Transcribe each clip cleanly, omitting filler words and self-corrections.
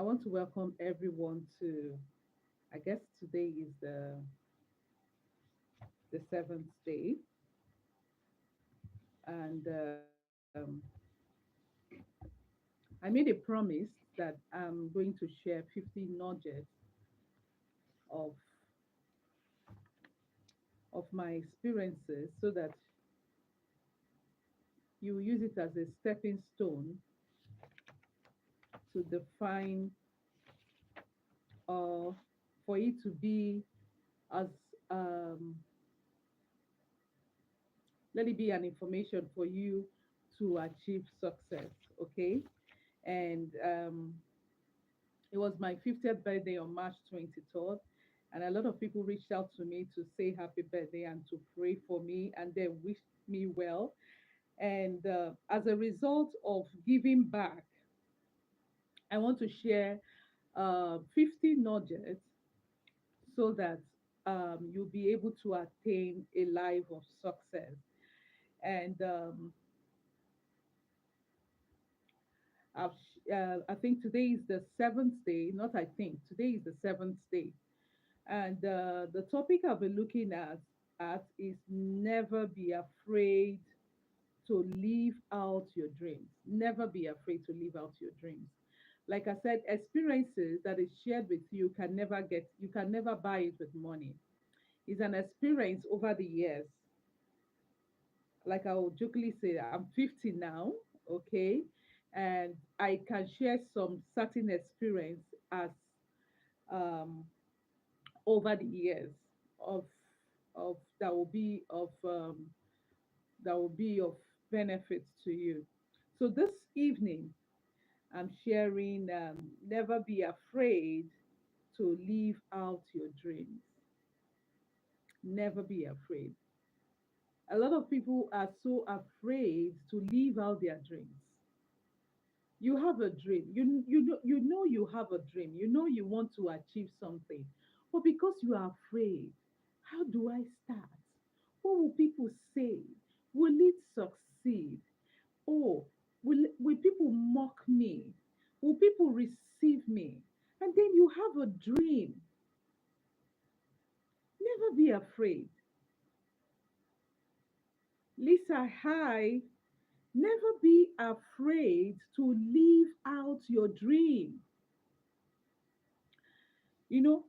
I want to welcome everyone to, I guess today is the seventh day, and I made a promise that I'm going to share 50 nudges of my experiences so that you use it as a stepping stone to define or for it to be as um, let it be an information for you to achieve success. Okay. And it was my 50th birthday on March 23rd. And a lot of people reached out to me to say happy birthday and to pray for me and they wished me well. And as a result of giving back, I want to share 50 nudges so that you'll be able to attain a life of success. And I think today is the seventh day, not I think, today is the seventh day. And the topic I'll be looking at is never be afraid to live out your dreams. Never be afraid to live out your dreams. Like I said, experiences that is shared with you you can never buy it with money. It's an experience over the years. Like I will jokingly say, I'm 50 now, okay, and I can share some certain experience as um, over the years of that will be of benefit to you. So this evening, I'm sharing never be afraid to live out your dreams. Never be afraid. A lot of people are so afraid to live out their dreams. You have a dream. You know you have a dream. You know you want to achieve something. But because you are afraid, how do I start? What will people say? Will it succeed? Oh, will people mock me? Will people receive me? And then you have a dream. Never be afraid. Lisa, hi. Never be afraid to live out your dream. You know,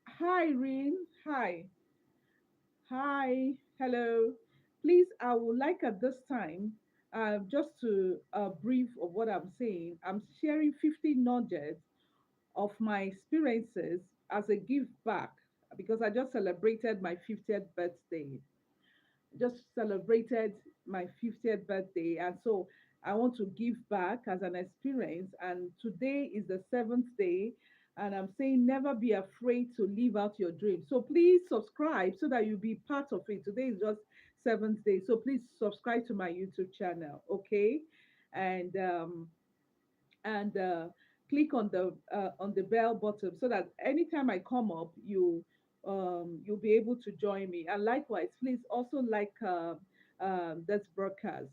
hi, Rin. Hi. Hi. Hello. Please, I would like at this time, just to brief of what I'm saying, I'm sharing 50 nudges of my experiences as a give back because I just celebrated my 50th birthday. Just celebrated my 50th birthday. And so I want to give back as an experience. And today is the seventh day. And I'm saying never be afraid to live out your dreams. So please subscribe so that you'll be part of it. Today is just seventh day. So please subscribe to my YouTube channel. Okay. And click on the bell button so that anytime I come up, you'll be able to join me. And likewise, please also like this broadcast.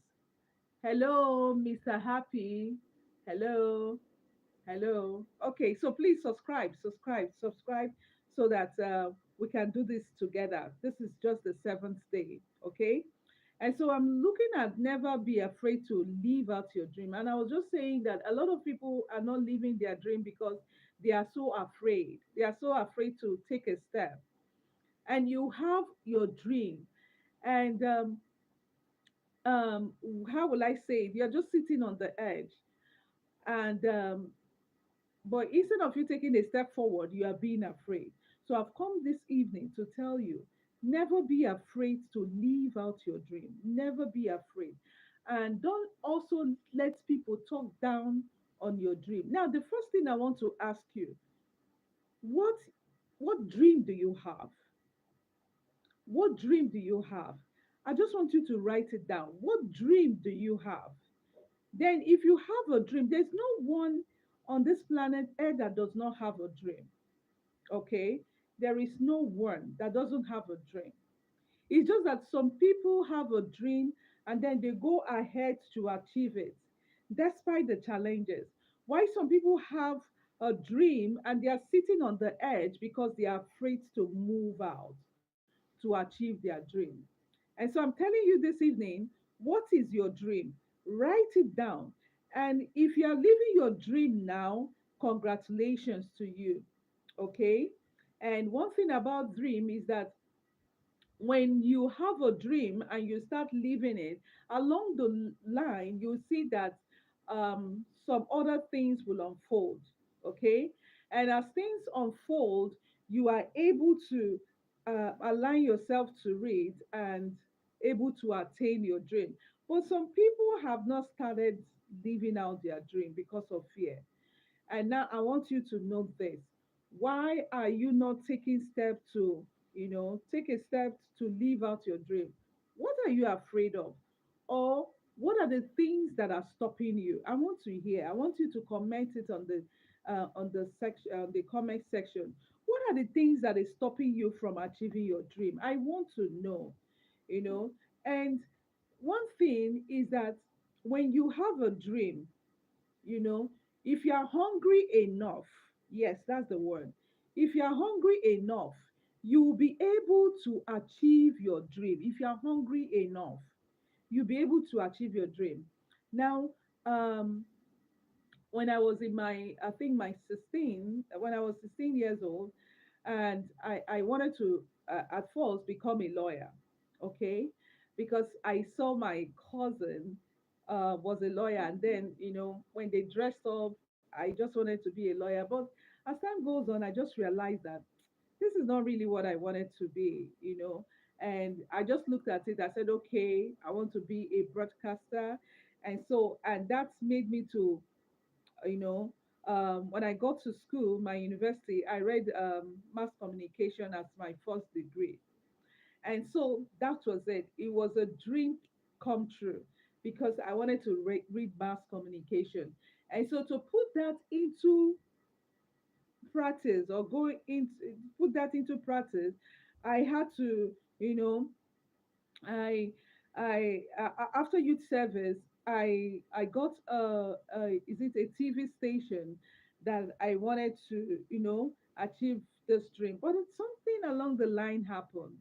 Hello, Mr. Happy. Hello, hello. Okay, so please subscribe, so that we can do this together. This is just the seventh day. Okay. And so I'm looking at never be afraid to live out your dream. And I was just saying that a lot of people are not living their dream because they are so afraid. They are so afraid to take a step. And you have your dream. And um, how will I say it? You're just sitting on the edge. And but instead of you taking a step forward, you are being afraid. So I've come this evening to tell you never be afraid to live out your dream. Never be afraid. And don't also let people talk down on your dream. Now, the first thing I want to ask you, what what dream do you have? What dream do you have? I just want you to write it down. What dream do you have? Then, if you have a dream, there's no one on this planet Earth that does not have a dream. Okay? There is no one that doesn't have a dream. It's just that some people have a dream and then they go ahead to achieve it. despite the challenges. Why some people have a dream and they are sitting on the edge because they are afraid to move out to achieve their dream. And so I'm telling you this evening, what is your dream? Write it down. And if you are living your dream now, congratulations to you. Okay? And one thing about dream is that when you have a dream and you start living it, along the line, you see that some other things will unfold. Okay. And as things unfold, you are able to align yourself to it and able to attain your dream. But some people have not started living out their dream because of fear. And now I want you to know this. Why are you not taking steps to, take a step to live out your dream? What are you afraid of? Or what are the things that are stopping you? I want to hear. I want you to comment it on the section, the comment section. What are the things that is stopping you from achieving your dream? I want to know, you know. And one thing is that when you have a dream, you know, if you are hungry enough, yes, that's the word. If you are hungry enough, you will be able to achieve your dream. If you are hungry enough, you'll be able to achieve your dream. Now, um, when I was in my, I think my 16, when I was 16 years old, and I wanted to, at first, become a lawyer, okay? Because I saw my cousin was a lawyer, and then, when they dressed up, I just wanted to be a lawyer. But as time goes on, I just realized that this is not really what I wanted to be. And I just looked at it, I said, okay, I want to be a broadcaster. And that's made me to you know when I got to school, my university, I read mass communication as my first degree. And so that was it. It was a dream come true because I wanted to read mass communication. And so to put that into practice, or go into put that into practice, I had to, I after youth service, I got is it a TV station that I wanted to, achieve this dream. But it's something along the line happened.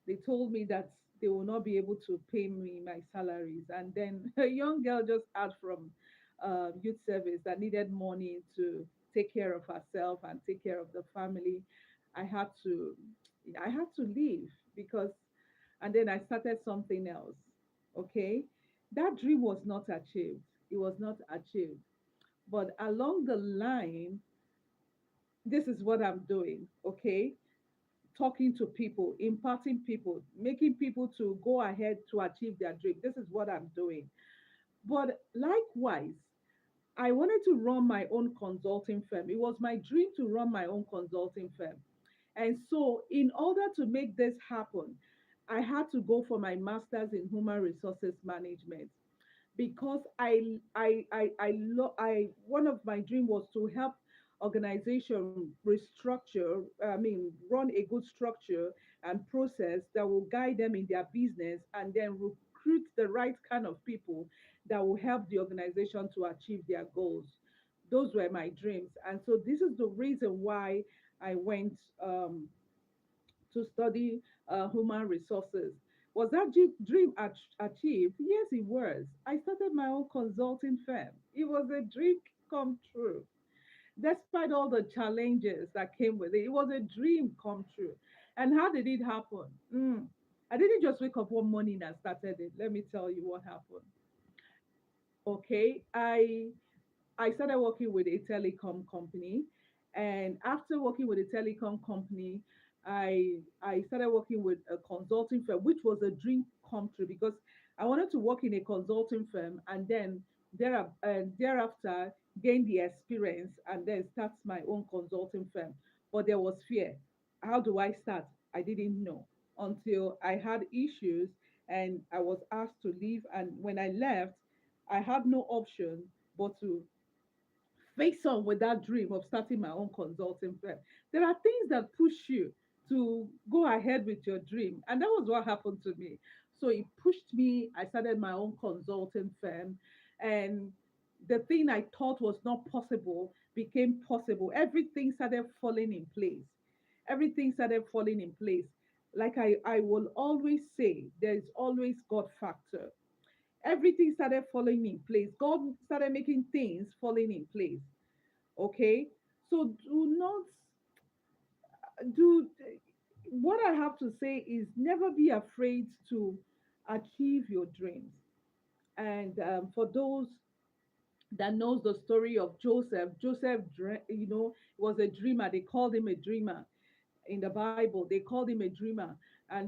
They told me that they will not be able to pay me my salaries. And then a young girl just out from youth service that needed money to take care of herself and take care of the family. I had to, I had to leave because, and then I started something else. Okay, that dream was not achieved. It was not achieved. But along the line, this is what I'm doing. Okay, talking to people, imparting people, making people to go ahead to achieve their dream. This is what I'm doing. But likewise, I wanted to run my own consulting firm. It was my dream to run my own consulting firm. And so, in order to make this happen, I had to go for my master's in human resources management because I one of my dream was to help organization restructure, I mean run a good structure and process that will guide them in their business, and then recruit the right kind of people that will help the organization to achieve their goals. Those were my dreams, and so this is the reason why I went to study human resources. Was that dream achieved? Yes, it was. I started my own consulting firm. It was a dream come true. Despite all the challenges that came with it, it was a dream come true. And how did it happen? I didn't just wake up one morning and started it. Let me tell you what happened. Okay, I started working with a telecom company. And after working with a telecom company, I started working with a consulting firm, which was a dream come true because I wanted to work in a consulting firm and then thereafter gain the experience and then start my own consulting firm. But there was fear. How do I start? I didn't know until I had issues and I was asked to leave. And when I left, I had no option but to face on with that dream of starting my own consulting firm. There are things that push you to go ahead with your dream. And that was what happened to me. So it pushed me. I started my own consulting firm. And the thing I thought was not possible became possible. Everything started falling in place. Everything started falling in place. Like I will always say, there's always God factor. Everything started falling in place. God started making things falling in place. Okay? So do not do what I have to say is never be afraid to achieve your dreams. And for those that knows the story of Joseph, was a dreamer. They called him a dreamer in the Bible. They called him a dreamer.